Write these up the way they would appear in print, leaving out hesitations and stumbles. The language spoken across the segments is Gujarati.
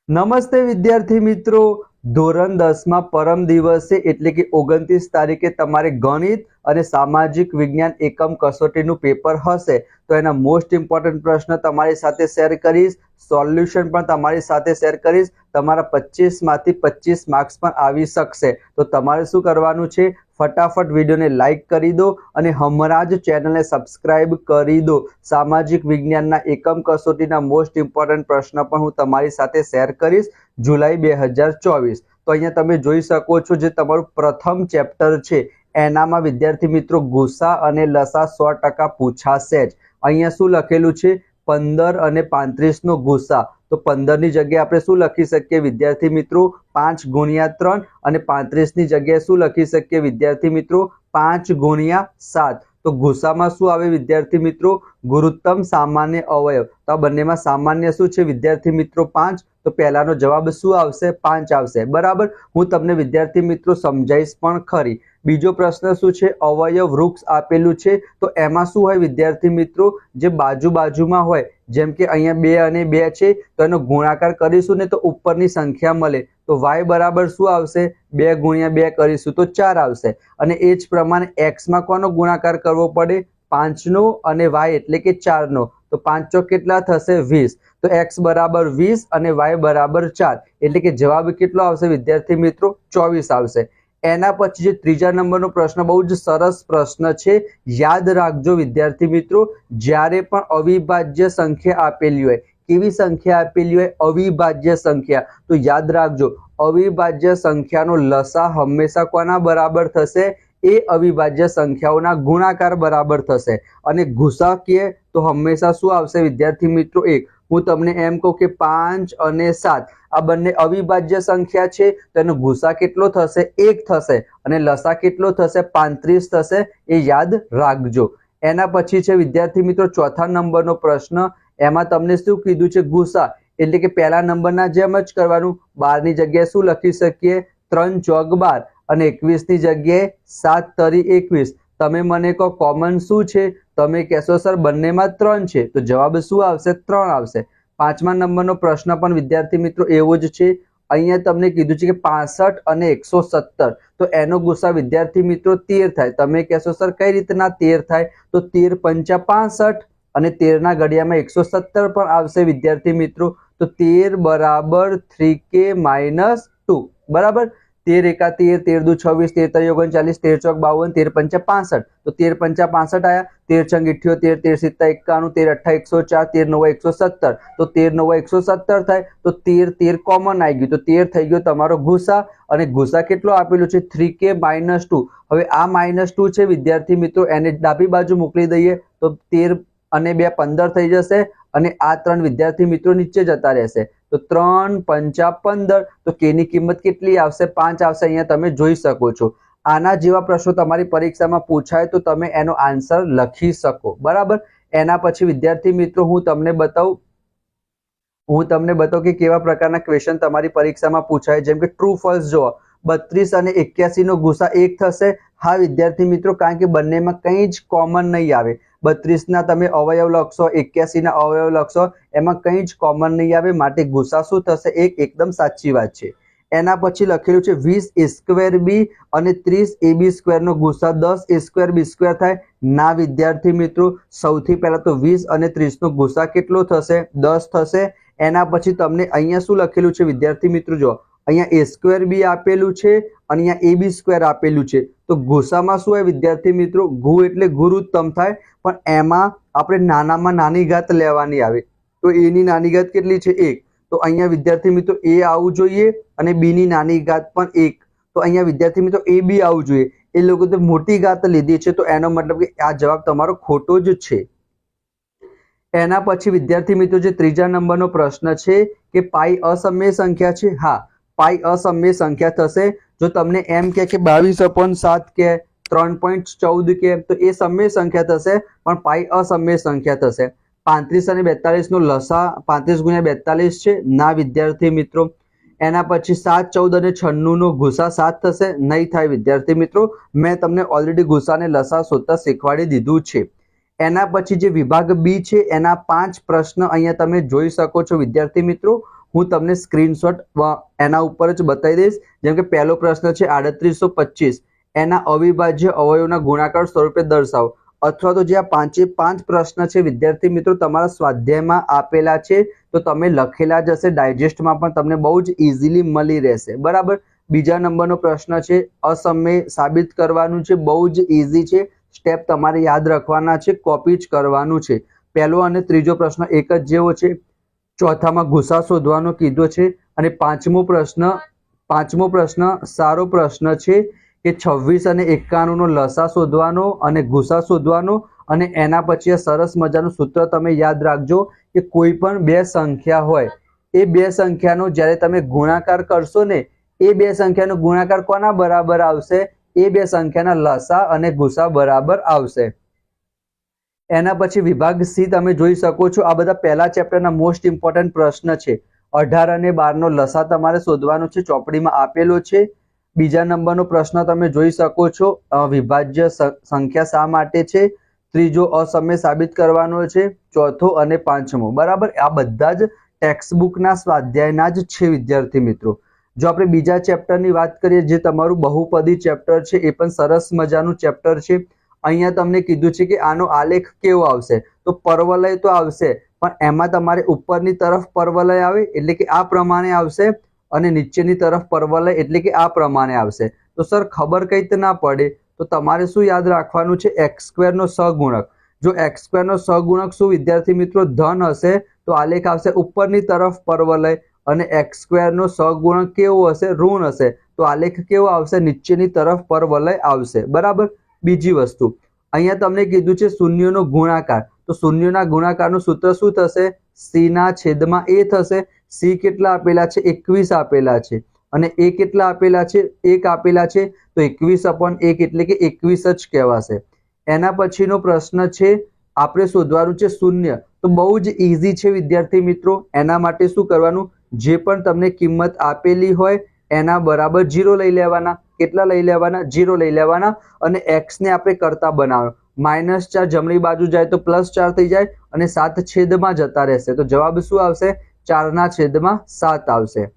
નમસ્તે વિદ્યાર્થી મિત્રો, ધોરણ 10માં પરમ દિવસે એટલે કે 29 તારીખે તમારે ગણિત અને સામાજિક વિજ્ઞાન એકમ કસોટીનું પેપર હશે. તો એના મોસ્ટ ઇમ્પોર્ટન્ટ પ્રશ્ન તમારી સાથે શેર કરીશ, સોલ્યુશન પણ તમારી સાથે શેર કરીશ. તમારા 25માંથી 25 માર્ક્સ પણ આવી શકશે. તો તમારે શું કરવાનું છે, ફટાફટ વિડીયોને લાઈક કરી દો અને હમણાં જ ચેનલને સબસ્ક્રાઇબ કરી દો. સામાજિક વિજ્ઞાનના એકમ કસોટીના મોસ્ટ ઇમ્પોર્ટન્ટ પ્રશ્ન પણ હું તમારી સાથે શેર કરીશ જુલાઈ 2024. તો અહીંયા તમે જોઈ શકો છો, જે તમારું પ્રથમ ચેપ્ટર છે એનામાં વિદ્યાર્થી મિત્રો ગુસા અને લસા 100% પૂછાશે જ. અહીંયા શું લખેલું છે, 15 અને 35 નો ગુસા. તો 15 ની જગ્યાએ આપણે શું લખી શકીએ વિદ્યાર્થી મિત્રો, 5 ગુણ્યા 3, અને 35 ની જગ્યાએ શું લખી શકીએ વિદ્યાર્થી મિત્રો, 5 ગુણ્યા 7. તો ગુસામાં શું આવે વિદ્યાર્થી મિત્રો, ગુરુત્તમ સામાન્ય અવયવ. તો આ બંનેમાં સામાન્ય શું છે વિદ્યાર્થી મિત્રો, 5. તો પહેલાનો જવાબ શું આવશે, 5 આવશે. બરાબર, હું તમને વિદ્યાર્થી મિત્રો સમજાઈશ પણ ખરી. બીજો પ્રશ્ન શું છે, અવયવ વૃક્ષ આપેલું છે. તો એમાં શું હોય વિદ્યાર્થી મિત્રો, જે બાજુમાં હોય, જેમ કે અહીંયા 2 અને 2 છે, તો એનો ગુણાકાર કરીશું ને તો ઉપરની સંખ્યા મળે. તો y બરાબર શું આવશે, 2 ગુણ્યા 2 કરીશું તો 4 આવશે. અને એ જ પ્રમાણે x માં કોનો ગુણાકાર કરવો પડે, 5 નો, અને y એટલે કે 4 નો. તો 5 ચોક કેટલા થશે, 20. તો x બરાબર 20 અને y બરાબર 4, એટલે કે જવાબ કેટલો આવશે વિદ્યાર્થી મિત્રો, 24 આવશે. એના પછી જે ત્રીજા નંબરનો પ્રશ્ન, બહુ જ સરસ પ્રશ્ન છે. યાદ રાખજો વિદ્યાર્થી મિત્રો, જ્યારે પણ અવિભાજ્ય સંખ્યા આપેલી હોય, કેવી સંખ્યા આપેલી હોય, અવિભાજ્ય સંખ્યા, તો યાદ રાખજો અવિભાજ્ય સંખ્યાનો લસા હંમેશા કોના બરાબર થશે, એ અવિભાજ્ય સંખ્યાઓના ગુણાકાર બરાબર થશે. અને ગુસા કહે તો હંમેશા શું આવશે વિદ્યાર્થી મિત્રો, 1. હું તમને એમ કહું કે 5 અને 7 આ બંને અવિભાજ્ય સંખ્યા છે, તો એનો ગુસા કેટલો થશે, 1 થશે, અને લસા કેટલો થશે, 35 થશે. એ યાદ રાખજો. એના પછી છે વિદ્યાર્થી મિત્રો ચોથા નંબરનો પ્રશ્ન. એમાં તમને શું કીધું છે, ગુસા એટલે કે પહેલા નંબરના જેમ જ કરવાનું. 12 ની જગ્યાએ શું લખી શકીએ, 3 ચોક 12, અને 21 ની જગ્યાએ 7 તરી 21. તમે મને કહો કોમન શું છે, તમે કહેશો સર બંનેમાં 3 છે, તો જવાબ શું આવશે, 3 આવશે. પાંચમા નંબરનો પ્રશ્ન પણ વિદ્યાર્થી મિત્રો એવો જ છે. અહીંયા તમને કીધું છે કે 65 અને 117, તો એનો ગુસા વિદ્યાર્થી મિત્રો 13 થાય. તમે કહેશો સર કઈ રીતના 13 થાય, તો 13 પંચા 65, અને 13 ના ઘડિયામાં 117 પણ આવશે વિદ્યાર્થી મિત્રો. તો 13 બરાબર 3k - 2. બરાબર, 13 એકા 13, 13 દુ 26, 13 તરી 39, 13 ચોક 52, 13 પંચા 65. તો 13 પંચા 65 આયા, 13 છંગ 78, 13 સિત્તા 91, 13 અઠ્ઠા 104, 13 નવા 117. તો 13 નવા 117 થાય. તો 13 કોમન આવી ગયું, તો 13 થઈ ગયો તમારો ગુસા. અને ગુસા કેટલો આપેલું છે, 3k - 2. હવે આ -2 છે વિદ્યાર્થી મિત્રો, એને ડાબી બાજુ મોકલી દઈએ તો 13 અને 2 15 થઈ જશે, અને આ 3 વિદ્યાર્થી મિત્રો નીચે જતા રહેશે. તો 3 પંચા 15, તો k ની કિંમત કેટલી આવશે, 5 આવશે. અહીંયા તમે જોઈ શકો છો. આના જેવા પ્રશ્નો તમારી પરીક્ષામાં પૂછાય તો તમે એનો આન્સર લખી શકો. બરાબર. એના પછી વિદ્યાર્થી મિત્રો હું તમને બતાવું કે કેવા પ્રકારના ક્વેશ્ચન તમારી પરીક્ષામાં પૂછાય. જેમ કે ટ્રુ ફોલ્સ જુઓ, 32 અને 81 નો ગુસા 1 થશે. હા વિદ્યાર્થી મિત્રો, કારણ કે બંનેમાં કંઈ જ કોમન નહીં આવે. 32 ના તમે અવયવ લખશો, 81 ના અવયવ લખશો, એમાં કંઈ જ કોમન નહીં આવે, માટે ગુસા શું થશે, 1. એકદમ સાચી વાત છે. એના પછી લખેલું છે 20 a² b અને 30 ab² નો ગુસા 10 a² b² થાય. ના વિદ્યાર્થી મિત્રો, સૌથી પહેલા તો 20 અને 30 નો ગુસા કેટલો થશે, 10 થશે. એના પછી તમને અહીંયા શું લખેલું છે વિદ્યાર્થી મિત્રો, જો અહીંયા a² b આપેલું છે અને અહીંયા ab² આપેલું છે. તો ગુસામાં શું હોય વિદ્યાર્થી મિત્રો, ગુ એટલે ગુરુત્તમ થાય, પણ એમાં આપણે નાનામાં નાની ઘાત લેવાની આવે. તો a ની નાની ઘાત કેટલી છે, 1. તો અહીંયા વિદ્યાર્થી મિત્રો a આવવું જોઈએ, અને b ની નાની ઘાત પણ 1. તો અહીંયા વિદ્યાર્થી મિત્રો ab આવવું જોઈએ. એ લોકો તો મોટી ઘાત લીધી છે, તો એનો મતલબ કે આ જવાબ તમારો ખોટો જ છે. એના પછી વિદ્યાર્થી મિત્રો જે ત્રીજા નંબરનો પ્રશ્ન છે કે પાઈ અસમય સંખ્યા છે. હા, પાઈ અસમય સંખ્યા થશે. જો તમને એમ કે 22/7 કે 3.14 કે, તો એ સમય સંખ્યા થશે, પણ પાઈ અસમય સંખ્યા થશે. 35 અને 42 નો લસા 35 ગુણ્યા 42 છે. ના વિદ્યાર્થી મિત્રો. એના પછી 7, 14 અને 96 નો ગુસા 7 થશે. નહીં થાય વિદ્યાર્થી મિત્રો, મેં તમને ઓલરેડી ગુસા અને લસા શોધતા શીખવાડી દીધું છે. એના પછી જે વિભાગ બી છે એના 5 પ્રશ્ન અહીંયા તમે જોઈ શકો છો વિદ્યાર્થી મિત્રો. હું તમને સ્ક્રીનશોટ એના ઉપર જ બતાવી દઈશ. જેમ કે પહેલો પ્રશ્ન છે 3825, એના અવિભાજ્ય અવયવોના ગુણાકાર સ્વરૂપે દર્શાવો. અથવા તો જે આ 5 પ્રશ્ન છે વિદ્યાર્થી મિત્રો તમારા સ્વાધ્યાયમાં આપેલા છે, તો તમે લખેલા જ હશે, ડાયજેસ્ટમાં પણ તમને બહુ જ ઇઝીલી મળી રહેશે. બરાબર. બીજા નંબરનો પ્રશ્ન છે અસમય સાબિત કરવાનું છે. બહુ જ ઇઝી છે, સ્ટેપ તમારે યાદ રાખવાના છે, કોપી જ કરવાનું છે. પહેલો અને ત્રીજો પ્રશ્ન એક જ જેવો છે. ચોથામાં ગુસા શોધવાનો કીધો છે. અને પાંચમો પ્રશ્ન સારો પ્રશ્ન છે કે 26 અને 91 નો લસા શોધવાનો અને ગુસા શોધવાનો. અને એના પછી આ સરસ મજાનું સૂત્ર તમે યાદ રાખજો કે કોઈ પણ બે સંખ્યા હોય, એ બે સંખ્યાનો જ્યારે તમે ગુણાકાર કરશો ને, એ બે સંખ્યાનો ગુણાકાર કોના બરાબર આવશે? એ બે સંખ્યાના લસા અને ગુસા બરાબર આવશે. એના પછી વિભાગ સી તમે જોઈ શકો છો. આ બધા પહેલા ચેપ્ટરના મોસ્ટ ઇમ્પોર્ટન્ટ પ્રશ્ન છે. 18 અને 12 નો લસા તમારે શોધવાનો છે, ચોપડીમાં આપેલો છે. બીજા નંબરનો પ્રશ્ન તમે જોઈ શકો છો, વિભાજ્ય સંખ્યા શા માટે છે. ત્રીજો અસમય સાબિત કરવાનો છે. ચોથો અને પાંચમો. બરાબર. આ બધા જ ટેક્સ્ટબુકના સ્વાધ્યાયના જ છે વિદ્યાર્થી મિત્રો. જો આપણે બીજા ચેપ્ટરની વાત કરીએ, જે તમારું બહુપદી ચેપ્ટર છે, એ પણ સરસ મજાનું ચેપ્ટર છે. અહીંયા તમને કીધું છે કે આનો આલેખ કેવો આવશે, તો પરવલય તો આવશે, પણ એમાં તમારે ઉપરની તરફ પરવલય આવે એટલે કે આ પ્રમાણે આવશે, અને નીચેની તરફ પરવલય એટલે કે આ પ્રમાણે આવશે. તો સર ખબર કઈ રીતે ના પડે, તો તમારે શું યાદ રાખવાનું છે? x² નો સહગુણક. જો x² નો સહગુણક શું વિદ્યાર્થી મિત્રો ધન હશે, તો આલેખ આવશે ઉપરની તરફ પરવલય. અને x² નો સહગુણક કેવો હશે? ઋણ હશે, તો આલેખ કેવો આવશે? નીચેની તરફ પરવલય આવશે. બરાબર. બીજી વસ્તુ, અહીંયા તમને કીધું છે શૂન્યનો ગુણાકાર. તો શૂન્યના ગુણાકારનું સૂત્ર શું થશે? c ના છેદમાં a થશે. c કેટલા આપેલા છે? 21 આપેલા છે. અને a કેટલા આપેલા છે? 1 આપેલા છે. તો 21/1 એટલે કે 21 જ કહેવાશે. એના પછીનો પ્રશ્ન છે, આપણે શોધવાનું છે શૂન્ય. તો બહુ જ ઇઝી છે વિદ્યાર્થી મિત્રો. એના માટે શું કરવાનું? જે પણ તમને કિંમત આપેલી હોય એના બરાબર 0 લઈ લેવાના. કેટલા લઈ લેવાના? 0 લઈ લેવાના. અને x ને આપણે કરતા બનાવવાનો. -4 જમણી બાજુ જાય તો +4 થઈ જાય, અને 7 છેદમાં જતા રહેશે. તો જવાબ શું આવશે? 4/7 આવશે.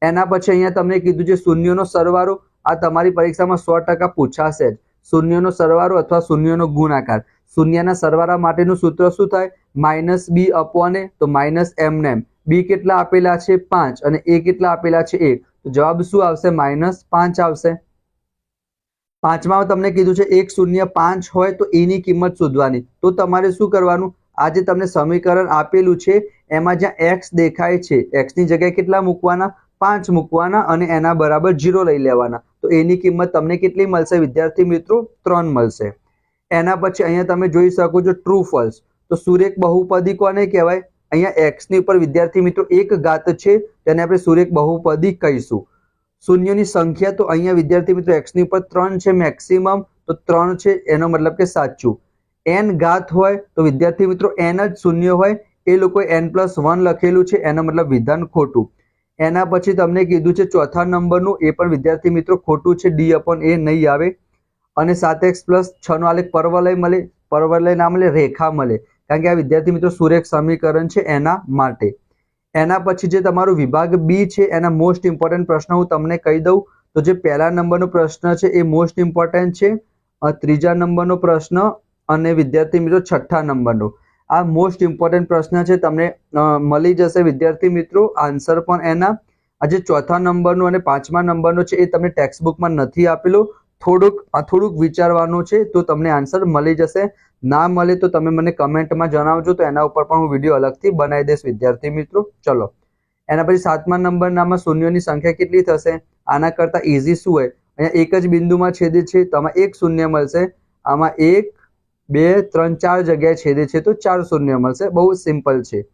એના પછી અહીંયા તમને કીધું છે શૂન્યનો સરવાળો. આ તમારી પરીક્ષામાં 100% પૂછાશે જ. શૂન્યનો સરવાળો અથવા શૂન્યનો ગુણાકાર. શૂન્યના સરવાળા માટેનું સૂત્ર શું થાય? -b/a. તો -m. b કેટલા આપેલા છે? 5. અને a કેટલા આપેલા છે? 1. તો જવાબ શું આવશે? -5 આવશે. પાંચમાં તમને કીધું છે 105 હોય તો એની કિંમત શોધવાની. તો તમારે શું કરવાનું? આ જે તમને સમીકરણ આપેલું છે એમાં જ્યાં x દેખાય છે, x ની જગ્યાએ કેટલા મૂકવાના? 5 મૂકવાના, અને એના બરાબર 0 લઈ લેવાના. તો એની કિંમત તમને કેટલી મળશે વિદ્યાર્થી મિત્રો? 3 મળશે. એના પછી અહીંયા તમે જોઈ શકો છો ટ્રુ ફોલ્સ. તો સુરેખ બહુપદી કોને કહેવાય? અહીંયા x ની ઉપર વિદ્યાર્થી મિત્રો એક ઘાત છે, તેને આપણે સુરેખ બહુપદી કહીશું. શૂન્યની સંખ્યા તો અહીંયા વિદ્યાર્થી મિત્રો x ની ઉપર 3 છે મેક્સિમમ, તો 3 છે, એનો મતલબ કે સાચું. n ઘાત હોય તો વિદ્યાર્થી મિત્રો n જ શૂન્ય હોય, એ લોકોએ n+1 લખેલું છે, એનો મતલબ વિધાન ખોટું. એના પછી તમને કીધું છે ચોથા નંબરનું, એ પણ વિદ્યાર્થી મિત્રો ખોટું છે, d/a નહીં આવે. અને 7x+6 નો આલેખ પરવલય મળે, પરવલય ના મળે, રેખા મળે, કારણ કે આ વિદ્યાર્થી મિત્રો સુરેખ સમીકરણ છે એના માટે. એના પછી જે તમારું વિભાગ બી છે એના મોસ્ટ ઇમ્પોર્ટન્ટ પ્રશ્ન હું તમને કહી દઉં. તો જે પહેલા નંબરનો પ્રશ્ન છે એ મોસ્ટ ઇમ્પોર્ટન્ટ છે. ત્રીજા નંબરનો પ્રશ્ન અને વિદ્યાર્થી મિત્રો છઠ્ઠા નંબરનો, આ મોસ્ટ ઇમ્પોર્ટન્ટ પ્રશ્ન છે. તમને મળી જશે વિદ્યાર્થી મિત્રો આન્સર પણ એના. આ જે ચોથા નંબરનો અને પાંચમા નંબરનો છે એ તમને ટેક્સ્ટ બુકમાં નથી આપેલું. થોડુંક વિચારવાનું છે તો તમને આન્સર મળી જશે. ના મળે તો તમે મને કમેન્ટમાં જણાવજો, તો એના ઉપર પણ હું વિડીયો અલગથી બનાવી દઈશ વિદ્યાર્થી મિત્રો. ચલો, એના પછી 7મા નંબરનામાં શૂન્યોની સંખ્યા કેટલી થશે? આના કરતાં ઇઝી શું હોય? અહીંયા એક જ બિંદુમાં છેદે છે તો આમાં 1 શૂન્ય મળશે. આમાં 1 2 3 4 જગ્યાએ છેદે છે તો 4 શૂન્ય મળશે. બહુ સિમ્પલ છે.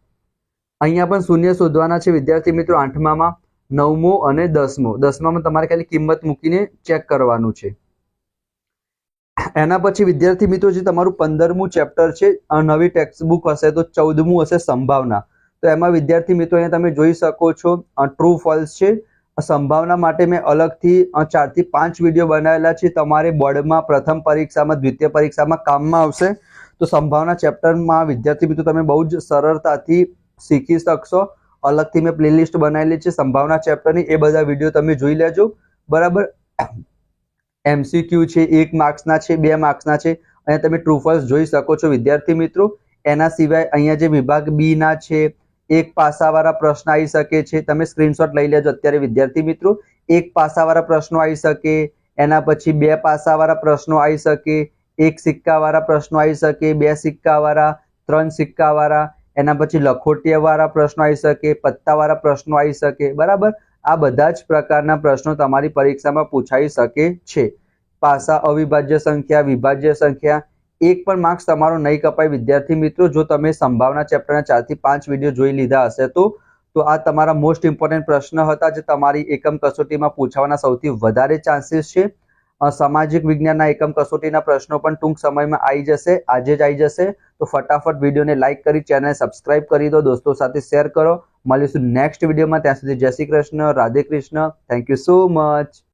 અહીંયા પણ શૂન્ય શોધવાના છે વિદ્યાર્થી મિત્રો 8મામાં, 9મો અને 10મો. 10મામાં તમારે ખાલી કિંમત મૂકીને ચેક કરવાનું છે. એના પછી વિદ્યાર્થી મિત્રો જે તમારું 15મું ચેપ્ટર છે, નવી ટેક્સ્ટ બુક હશે તો 14મું હશે સંભાવના. તો એમાં વિદ્યાર્થી મિત્રો અહીંયા તમે જોઈ શકો છો ટ્રુ ફોલ્સ છે. સંભાવના માટે મેં અલગથી 4 થી 5 વિડીયો બનાવેલા છે. તમારે બોર્ડમાં પ્રથમ પરીક્ષામાં, દ્વિતીય પરીક્ષામાં કામમાં આવશે. તો સંભાવના ચેપ્ટરમાં વિદ્યાર્થી મિત્રો તમે બહુ જ સરળતાથી શીખી શકશો. અલગથી મેં પ્લેલિસ્ટ બનાવેલી છે સંભાવના ચેપ્ટરની, એ બધા વિડીયો તમે જોઈ લેજો. બરાબર. MCQ છે, 1 માર્ક્સના છે, 2 માર્ક્સના છે, અને તમે ટ્રુ ફોલ્સ જોઈ શકો છો વિદ્યાર્થી મિત્રો. એના સિવાય અહીંયા જે વિભાગ બી ના છે, 1 પાસાવાળા પ્રશ્ન આવી શકે છે. તમે સ્ક્રીનશોટ લઈ લેજો અત્યારે વિદ્યાર્થી મિત્રો. 1 પાસાવાળા પ્રશ્નો આવી શકે, એના પછી 2 પાસાવાળા પ્રશ્નો આવી શકે, 1 સિક્કાવાળા પ્રશ્નો આવી શકે, 2 સિક્કાવાળા, 3 સિક્કાવાળા, એના પછી લખોટિયાવાળા પ્રશ્નો આવી શકે, પત્તાવાળા પ્રશ્નો આવી શકે. બરાબર. આ બધા જ પ્રકારના પ્રશ્નો તમારી પરીક્ષામાં પૂછાઈ શકે છે. પાસા, અવિભાજ્ય સંખ્યા, વિભાજ્ય સંખ્યા, 1 પણ માર્ક્સ તમારો નહીં કપાય વિદ્યાર્થી મિત્રો જો તમે સંભાવના ચેપ્ટરના 4 થી 5 વિડીયો જોઈ લીધા હશે તો. આ તમારા મોસ્ટ ઇમ્પોર્ટન્ટ પ્રશ્ન હતા જે તમારી એકમ કસોટીમાં પૂછાવાના સૌથી વધારે ચાન્સીસ છે. સામાજિક વિજ્ઞાનના એકમ કસોટીના પ્રશ્નો પણ ટૂંક સમયમાં આવી જશે, આજે જ આવી જશે. તો ફટાફટ વિડીયોને લાઇક કરી ચેનલને સબસ્ક્રાઇબ કરી દો, દોસ્તો સાથે શેર કરો. મળીશું નેક્સ્ટ વિડીયોમાં. ત્યાં સુધી જય Shri Krishna, Radhe Krishna. Thank you so much.